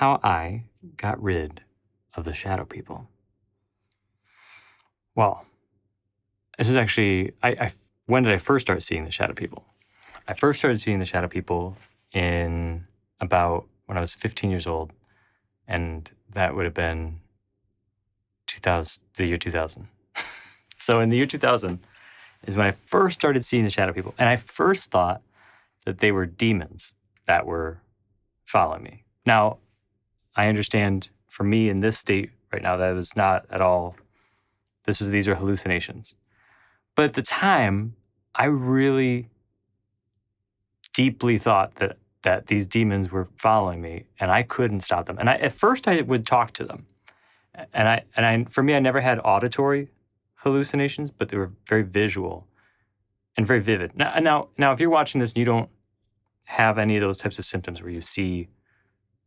how I got rid of the shadow people. Well, this is actually, when did I first start seeing the shadow people? I first started seeing the shadow people in about when I was 15 years old, and that would have been the year 2000. So in the year 2000 is when I first started seeing the shadow people, and I first thought that they were demons that were following me. Now, I understand for me in this state right now, that was not at all, these are hallucinations. But at the time, I really deeply thought that these demons were following me and I couldn't stop them. And at first I would talk to them. For me, I never had auditory hallucinations, but they were very visual and very vivid. Now, if you're watching this and you don't have any of those types of symptoms where you see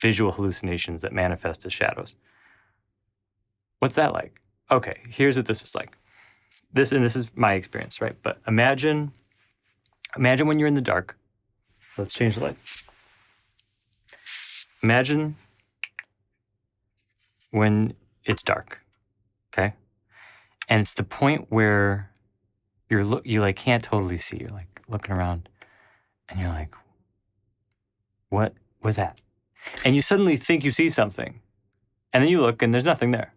visual hallucinations that manifest as shadows, what's that like? Okay, here's what this is like. This is my experience, right? But imagine when you're in the dark. Let's change the lights. Imagine when it's dark, okay? And it's the point where you like can't totally see. You're like looking around and you're like, what was that? And you suddenly think you see something. And then you look and there's nothing there.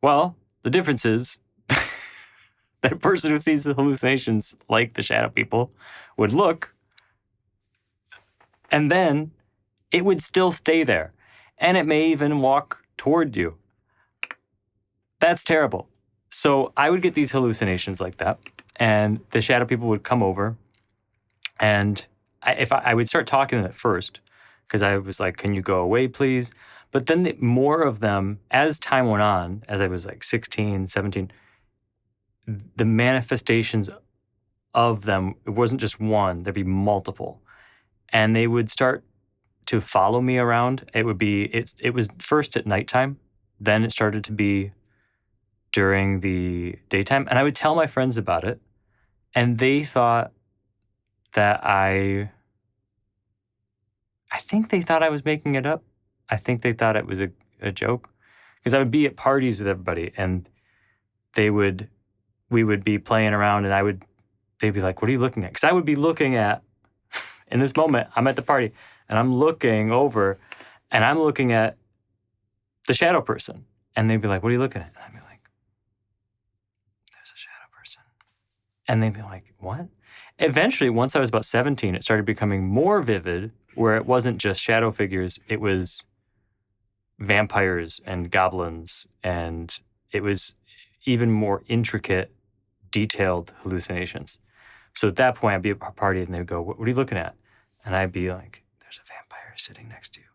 Well, the difference is that a person who sees the hallucinations like the shadow people would look, and then it would still stay there. And it may even walk toward you. That's terrible. So I would get these hallucinations like that, and the shadow people would come over, and I would start talking to them at first, because I was like, can you go away, please? But then more of them, as time went on, as I was like 16, 17, the manifestations of them, it wasn't just one, there'd be multiple. And they would start to follow me around. It was first at nighttime, then it started to be during the daytime. And I would tell my friends about it, and they thought that I think they thought I was making it up. I think they thought it was a joke, because I would be at parties with everybody, and we would be playing around, and they'd be like, what are you looking at? Because I would be looking at, in this moment, I'm at the party, and I'm looking over, and I'm looking at the shadow person. And they'd be like, what are you looking at? And I'd be like, there's a shadow person. And they'd be like, what? Eventually, once I was about 17, it started becoming more vivid, where it wasn't just shadow figures, it was vampires and goblins, and it was even more intricate, detailed hallucinations. So at that point, I'd be at a party, and they'd go, what are you looking at? And I'd be like, there's a vampire sitting next to you.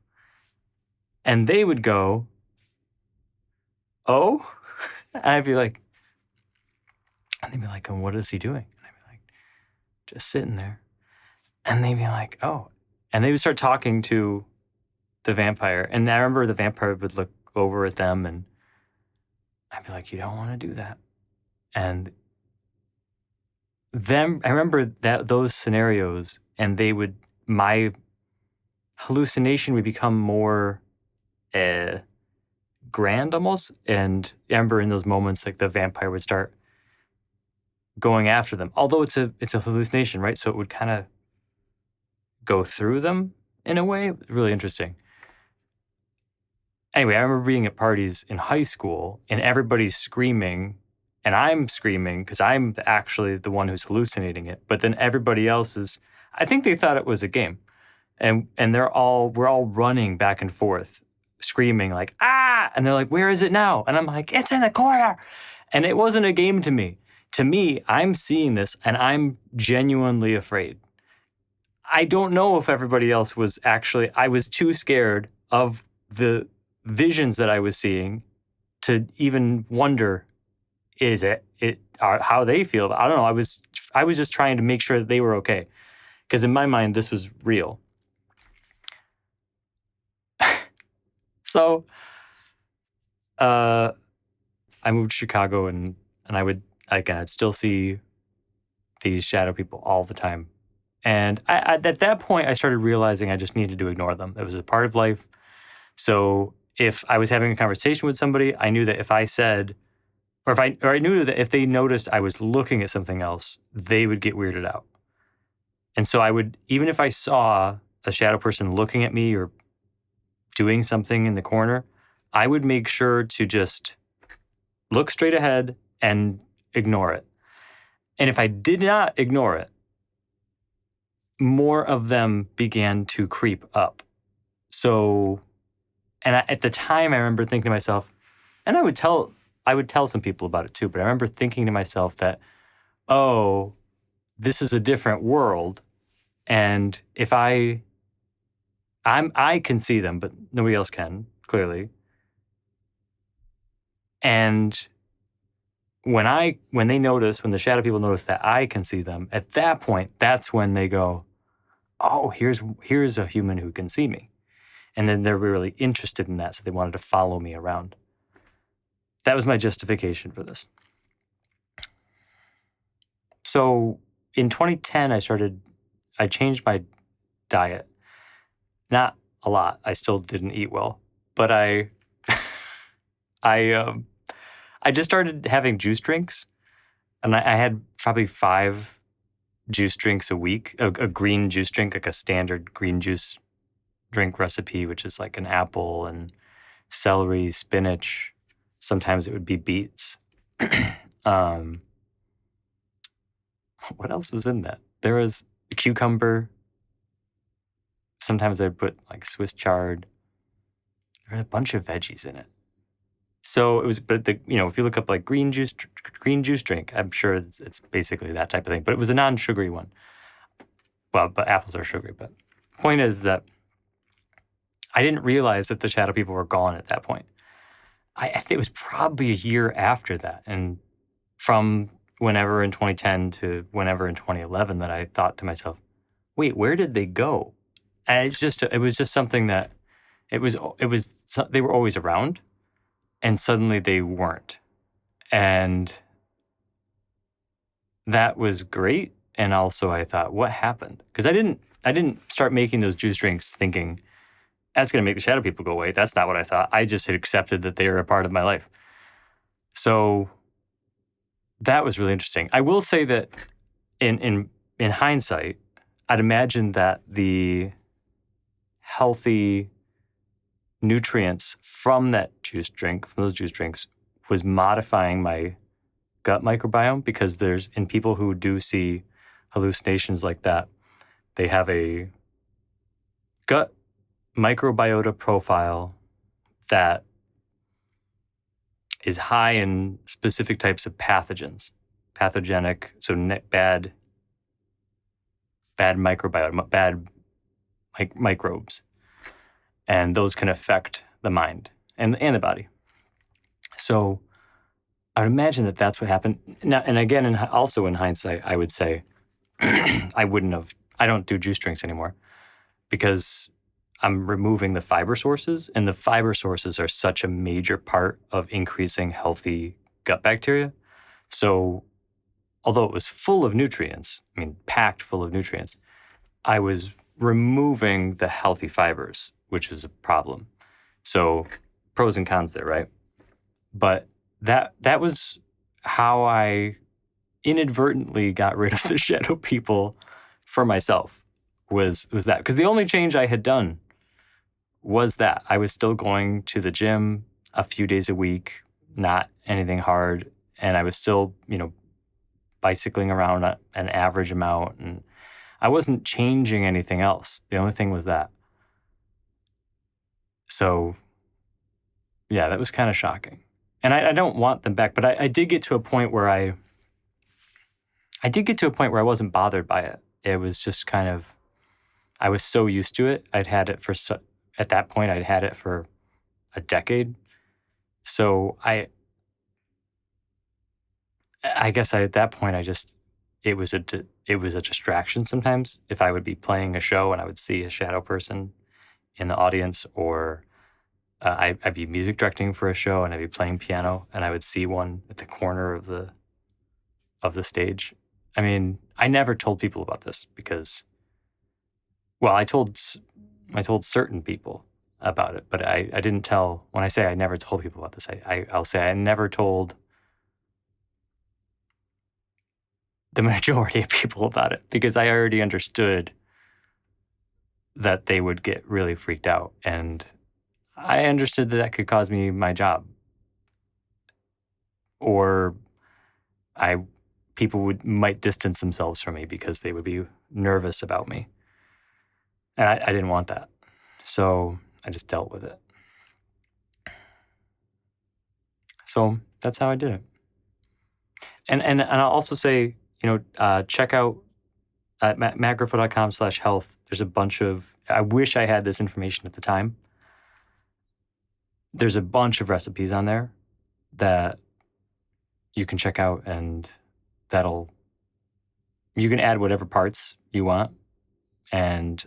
And they would go, oh? And I'd be like, and they'd be like, and what is he doing? And I'd be like, just sitting there. And they'd be like, oh. And they would start talking to the vampire. And I remember the vampire would look over at them, and I'd be like, you don't want to do that. And then I remember those scenarios, and my hallucination would become more grand almost. And I remember in those moments, like the vampire would start going after them. Although it's a hallucination, right? So it would kind of go through them in a way. Really interesting. Anyway, I remember being at parties in high school, and everybody's screaming, and I'm screaming because I'm actually the one who's hallucinating it. But then everybody else I think they thought it was a game. And we're all running back and forth, screaming like, ah! And they're like, where is it now? And I'm like, it's in the corner. And it wasn't a game to me. To me, I'm seeing this, and I'm genuinely afraid. I don't know if everybody else was actually, I was too scared of the visions that I was seeing to even wonder, is it how they feel? I don't know. I was just trying to make sure that they were okay, because in my mind, this was real. So, I moved to Chicago, and I'd still see these shadow people all the time. And at that point, I started realizing I just needed to ignore them. It was a part of life. So if I was having a conversation with somebody, I knew that if I said, or I knew that if they noticed I was looking at something else, they would get weirded out. And so I would, even if I saw a shadow person looking at me or doing something in the corner, I would make sure to just look straight ahead and ignore it. And if I did not ignore it, more of them began to creep up. So, at the time, I remember thinking to myself, and I would tell some people about it too, but I remember thinking to myself that, oh, this is a different world. And if I can see them, but nobody else can, clearly. And when the shadow people notice that I can see them, at that point, that's when they go, oh, here's a human who can see me. And then they're really interested in that, so they wanted to follow me around. That was my justification for this. So in 2010, I changed my diet. Not a lot. I still didn't eat well, but I just started having juice drinks, and I had probably 5 juice drinks a week, a green juice drink, like a standard green juice drink recipe, which is like an apple and celery, spinach. Sometimes it would be beets. What else was in that? There was cucumber. Sometimes I'd put like Swiss chard. There were a bunch of veggies in it. So it was, but if you look up like green juice drink, I'm sure it's basically that type of thing. But it was a non-sugary one. Well, but apples are sugary. But point is that I didn't realize that the shadow people were gone at that point. I think it was probably a year after that, and from whenever in 2010 to whenever in 2011 that I thought to myself, wait, where did they go? And it was just something that they were always around, and suddenly they weren't. And that was great. And also I thought, what happened? Because I didn't start making those juice drinks thinking that's going to make the shadow people go away. That's not what I thought. I just had accepted that they were a part of my life. So that was really interesting. I will say that in hindsight, I'd imagine that the healthy nutrients from those juice drinks, was modifying my gut microbiome, because in people who do see hallucinations like that, they have a gut microbiota profile that is high in specific types of pathogenic, so bad microbiota, bad microbes. And those can affect the mind and the body. So I would imagine that that's what happened. Now, and again, also in hindsight, I would say I don't do juice drinks anymore, because I'm removing the fiber sources, and the fiber sources are such a major part of increasing healthy gut bacteria. So although it was full of nutrients, packed full of nutrients, I was removing the healthy fibers, which is a problem. So pros and cons there, right? But that was how I inadvertently got rid of the shadow people for myself, was that. Because the only change I had done was that I was still going to the gym a few days a week, not anything hard. And I was still, bicycling around an average amount. And I wasn't changing anything else. The only thing was that. So, yeah, that was kind of shocking. And I don't want them back, but I did get to a point where I wasn't bothered by it. It was just kind of, I was so used to it. At that point, I'd had it for a decade. So I guess at that point, it was a distraction sometimes. If I would be playing a show and I would see a shadow person in the audience, or I'd be music directing for a show and I'd be playing piano and I would see one at the corner of the stage. I never told people about this because, well, I told certain people, about it. But I didn't tell, when I say I never told people about this, I'll say I never told the majority of people about it because I already understood that they would get really freaked out. And I understood that could cause me my job. Or people might distance themselves from me because they would be nervous about me. And I didn't want that. So I just dealt with it. So that's how I did it. And I'll also say, check out at mattgriffo.com/health. There's a bunch of, I wish I had this information at the time. There's a bunch of recipes on there that you can check out, and you can add whatever parts you want, and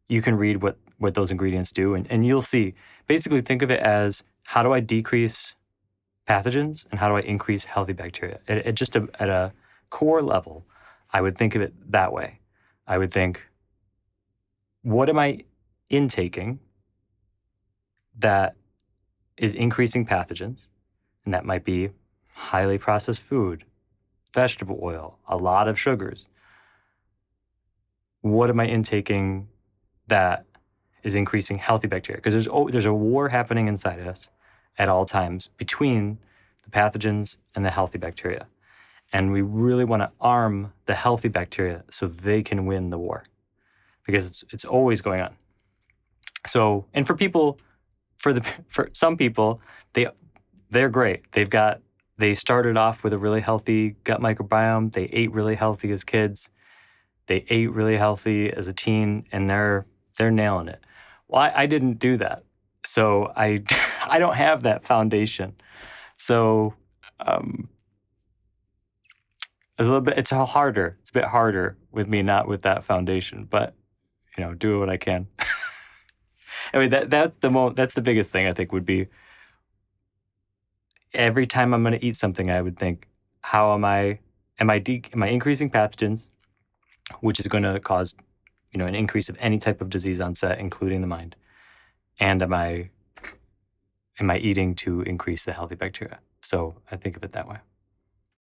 you can read what those ingredients do, and you'll see. Basically, think of it as, how do I decrease pathogens and how do I increase healthy bacteria? At a core level, I would think of it that way. I would think, what am I intaking that is increasing pathogens? And that might be highly processed food, vegetable oil, a lot of sugars. What am I intaking that is increasing healthy bacteria? Because there's a war happening inside us at all times between the pathogens and the healthy bacteria. And we really want to arm the healthy bacteria so they can win the war, because it's always going on. So, and for some people, they're great. They started off with a really healthy gut microbiome. They ate really healthy as kids. They ate really healthy as a teen, and they're nailing it. Well, I didn't do that. So I don't have that foundation. So it's a bit harder with me, not with that foundation, but do what I can. I mean, that's the biggest thing I think would be, every time I'm going to eat something, I would think, how am I increasing pathogens, which is going to cause, an increase of any type of disease onset, including the mind. And am I eating to increase the healthy bacteria? So I think of it that way.